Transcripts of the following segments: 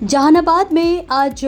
जहानाबाद में आज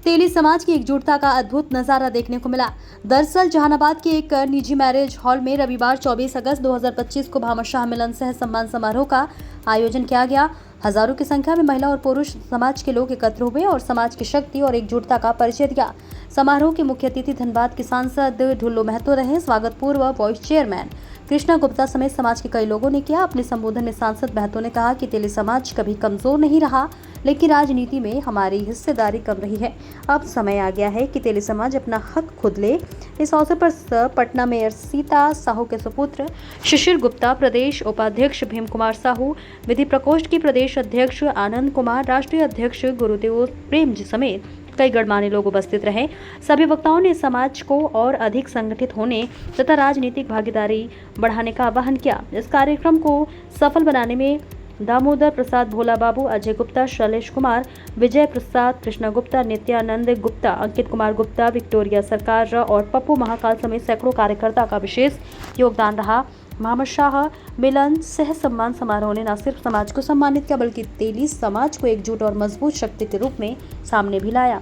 तेली समाज की एकजुटता का अद्भुत नजारा देखने को मिला। दरअसल जहानाबाद के एक निजी मैरिज हॉल में रविवार 24 अगस्त 2025 को भामाशाह मिलन सह सम्मान समारोह का आयोजन किया गया। हजारों की संख्या में महिला और पुरुष समाज के लोग एकत्र हुए और समाज की शक्ति और एकजुटता का परिचय दिया। समारोह के मुख्य अतिथि धनबाद के सांसद ढुल्लू महतो रहे। स्वागत पूर्व वाइस चेयरमैन कृष्णा गुप्ता समेत समाज के कई लोगों ने किया। अपने संबोधन में सांसद महतो ने कहा कि तेली समाज कभी कमजोर नहीं रहा, लेकिन राजनीति में हमारी हिस्सेदारी कम रही है। अब समय आ गया है कि तेली समाज अपना हक खुद ले। इस अवसर पर पटना मेयर सीता साहू के सुपुत्र शिशिर गुप्ता, प्रदेश उपाध्यक्ष भीम कुमार साहू, विधि प्रकोष्ठ की प्रदेश अध्यक्ष आनंद कुमार, राष्ट्रीय अध्यक्ष गुरुदेव प्रेम जी समेत कई गणमान्य लोग उपस्थित रहे। सभी वक्ताओं ने समाज को और अधिक संगठित होने तथा राजनीतिक भागीदारी बढ़ाने का आह्वान किया। इस कार्यक्रम को सफल बनाने में दामोदर प्रसाद भोला बाबू, अजय गुप्ता, शैलेश कुमार, विजय प्रसाद, कृष्णा गुप्ता, नित्यानंद गुप्ता, अंकित कुमार गुप्ता, विक्टोरिया सरकार और पप्पू महाकाल समेत सैकड़ों कार्यकर्ता का विशेष योगदान रहा। भामाशाह मिलन सह सम्मान समारोह ने न सिर्फ समाज को सम्मानित किया, बल्कि तेली समाज को एकजुट और मजबूत शक्ति के रूप में सामने भी लाया।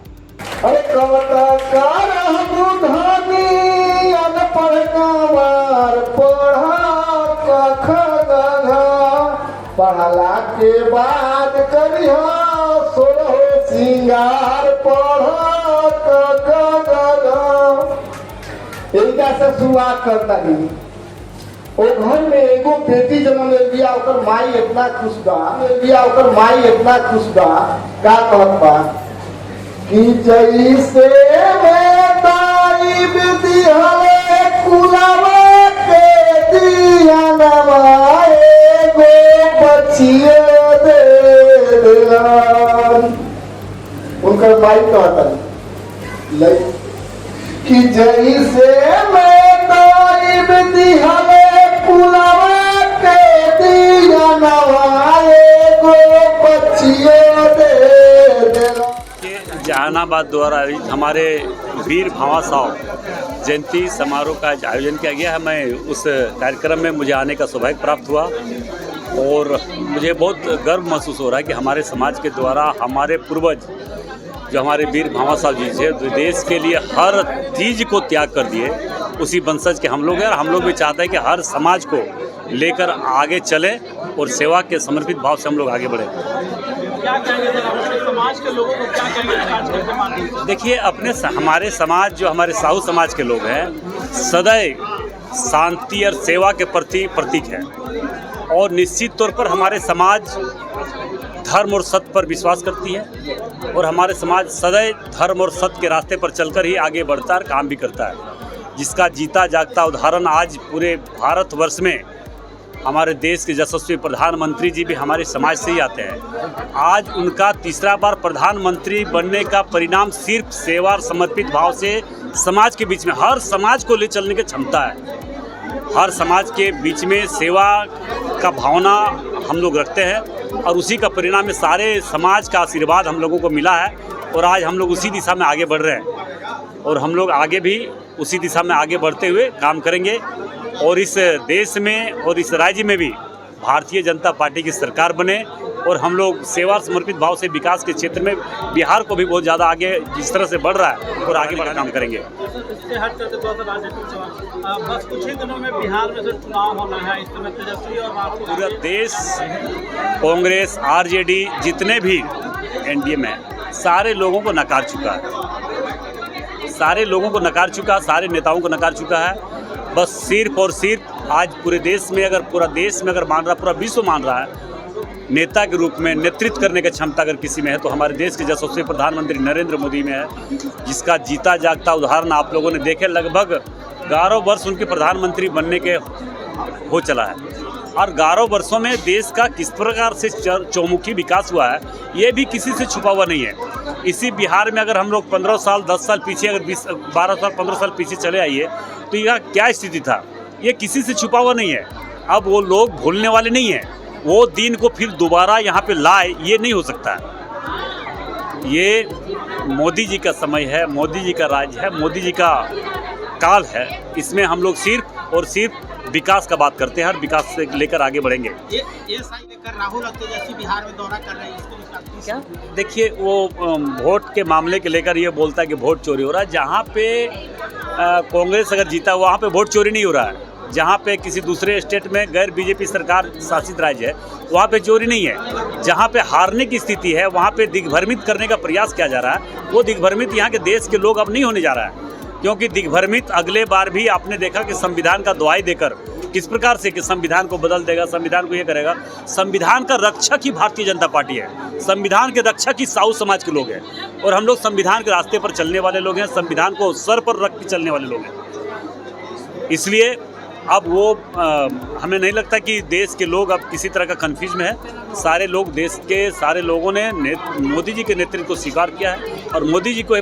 पढ़ला के बाद करियो सोलह सिंगार इनका से शुरुआत करता ही। ओ घर में एगो बेटी जन्म ले लिया, ओकर माई इतना खुश बा का कहत बा कि जैसे बेटाई बेटी हले कुलावा के दिया नवाए उनका माई कहता कि जैसे मैं जहानाबाद द्वारा हमारे वीर भामाशाह जयंती समारोह का आयोजन किया गया है। मैं उस कार्यक्रम में मुझे आने का सौभाग्य प्राप्त हुआ और मुझे बहुत गर्व महसूस हो रहा है कि हमारे समाज के द्वारा हमारे पूर्वज जो हमारे वीर भामाशाह जी थे, देश के लिए हर चीज़ को त्याग कर दिए, उसी वंशज के हम लोग हैं और हम लोग भी चाहते हैं कि हर समाज को लेकर आगे चलें और सेवा के समर्पित भाव से हम लोग आगे बढ़ें। क्या कहेंगे समाज के लोगों को, क्या कहेंगे? देखिए, हमारे समाज जो हमारे साहू समाज के लोग हैं, सदैव शांति और सेवा के प्रति प्रतीक है और निश्चित तौर पर हमारे समाज धर्म और सत्य पर विश्वास करती है और हमारे समाज सदैव धर्म और सत्य के रास्ते पर चलकर ही आगे बढ़ता है और काम भी करता है, जिसका जीता जागता उदाहरण आज पूरे भारतवर्ष में हमारे देश के यशस्वी प्रधानमंत्री जी भी हमारे समाज से ही आते हैं। आज उनका तीसरा बार प्रधानमंत्री बनने का परिणाम सिर्फ सेवा और समर्पित भाव से समाज के बीच में हर समाज को ले चलने की क्षमता है। हर समाज के बीच में सेवा का भावना हम लोग रखते हैं और उसी का परिणाम में सारे समाज का आशीर्वाद हम लोगों को मिला है और आज हम लोग उसी दिशा में आगे बढ़ रहे हैं और हम लोग आगे भी उसी दिशा में आगे बढ़ते हुए काम करेंगे और इस देश में और इस राज्य में भी भारतीय जनता पार्टी की सरकार बने और हम लोग सेवा समर्पित भाव से विकास के क्षेत्र में बिहार को भी बहुत ज़्यादा आगे जिस तरह से बढ़ रहा है और आगे बढ़ा काम करेंगे। इससे हट करके थोड़ा सा राजनीतिक सवाल, बस कुछ ही दिनों में बिहार में जो चुनाव होना है, इस समय तेजस्वी और राहुल पूरा देश कांग्रेस आरजेडी जितने भी एनडीए में सारे लोगों को नकार चुका है, सारे सारे नेताओं को नकार चुका है। बस सिर्फ और सिर्फ आज पूरे देश में अगर मान रहा, पूरा विश्व मान रहा है, नेता के रूप में नेतृत्व करने की क्षमता अगर किसी में है तो हमारे देश के यशस्वी प्रधानमंत्री नरेंद्र मोदी में है, जिसका जीता जागता उदाहरण आप लोगों ने देखे। लगभग 11 वर्ष उनके प्रधानमंत्री बनने के हो चला है और 11 वर्षों में देश का किस प्रकार से चौमुखी विकास हुआ है ये भी किसी से छुपा हुआ नहीं है। इसी बिहार में अगर हम लोग 15 साल 10 साल पीछे, अगर 12 साल 15 साल पीछे चले आइए तो यह क्या स्थिति था, ये किसी से छुपा हुआ नहीं है। अब वो लोग भूलने वाले नहीं हैं, वो दिन को फिर दोबारा यहाँ पे लाए, ये नहीं हो सकता। ये मोदी जी का समय है, मोदी जी का राज है, मोदी जी का काल है। इसमें हम लोग सिर्फ और सिर्फ विकास का बात करते हैं और विकास से लेकर आगे बढ़ेंगे। लेकर राहुल और तेजस्वी बिहार में दौरा कर रहे हैं, इसको लेकर क्या देखिए, वो वोट के मामले के लेकर ये बोलता है कि वोट चोरी हो रहा है। जहाँ पे कांग्रेस अगर जीता वहाँ पे वोट चोरी नहीं हो रहा है। जहाँ पे किसी दूसरे स्टेट में गैर बीजेपी सरकार शासित राज्य है वहाँ पे चोरी नहीं है। जहाँ पे हारने की स्थिति है वहाँ पे दिग्भ्रमित करने का प्रयास किया जा रहा है। वो दिग्भ्रमित यहाँ के देश के लोग अब नहीं होने जा रहा है, क्योंकि दिग्भ्रमित अगले बार भी आपने देखा कि संविधान का दुहाई देकर किस प्रकार से कि संविधान को बदल देगा, संविधान को ये करेगा। संविधान का रक्षक ही भारतीय जनता पार्टी है, संविधान के रक्षक ही साहू समाज के लोग हैं, और हम लोग संविधान के रास्ते पर चलने वाले लोग हैं, संविधान को सर पर रख के चलने वाले लोग हैं। इसलिए अब वो हमें नहीं लगता कि देश के लोग अब किसी तरह का कन्फ्यूज में है। सारे लोग, देश के सारे लोगों ने मोदी जी के नेतृत्व को स्वीकार किया है और मोदी जी को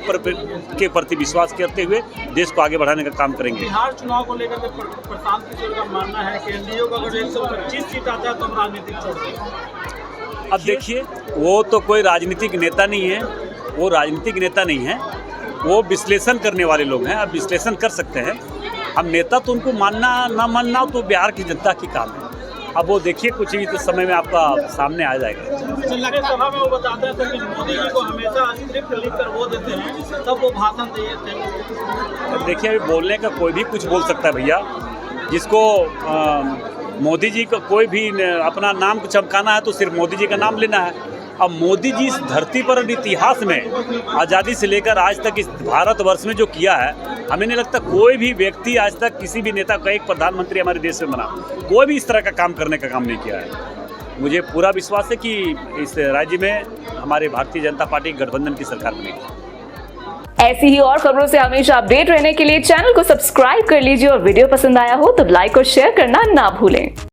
के प्रति विश्वास करते हुए देश को आगे बढ़ाने का काम करेंगे। बिहार चुनाव को लेकर के प्रशांत किशोर का मानना है कि एनडीए को अगर 125 सीट आता है तो हम राजनीतिक छोड़ देंगे। अब देखिए, वो तो कोई राजनीतिक नेता नहीं है, वो राजनीतिक नेता नहीं है, वो विश्लेषण करने वाले लोग हैं। अब विश्लेषण कर सकते हैं, अब नेता तो उनको मानना ना मानना तो बिहार की जनता की काम है। अब वो देखिए, कुछ ही तो समय में आपका सामने आ जाएगा। सभा में वो बताते थे कि मोदी जी को हमेशा स्क्रिप्ट लिख कर वो देते हैं, तब वो भाषण दिए थे। अब देखिए, अभी बोलने का कोई भी कुछ बोल सकता है भैया। जिसको मोदी जी का कोई भी अपना नाम को चमकाना है तो सिर्फ मोदी जी का नाम लेना है। अब मोदी जी इस धरती पर इतिहास में आज़ादी से लेकर आज तक इस भारतवर्ष में जो किया है, हमें नहीं लगता कोई भी व्यक्ति आज तक किसी भी नेता का एक प्रधानमंत्री हमारे देश में बना कोई भी इस तरह का काम करने का काम नहीं किया है। मुझे पूरा विश्वास है कि इस राज्य में हमारे भारतीय जनता पार्टी गठबंधन की सरकार बनेगी। ऐसी ही और खबरों से हमेशा अपडेट रहने के लिए चैनल को सब्सक्राइब कर लीजिए और वीडियो पसंद आया हो तो लाइक और शेयर करना ना भूलें।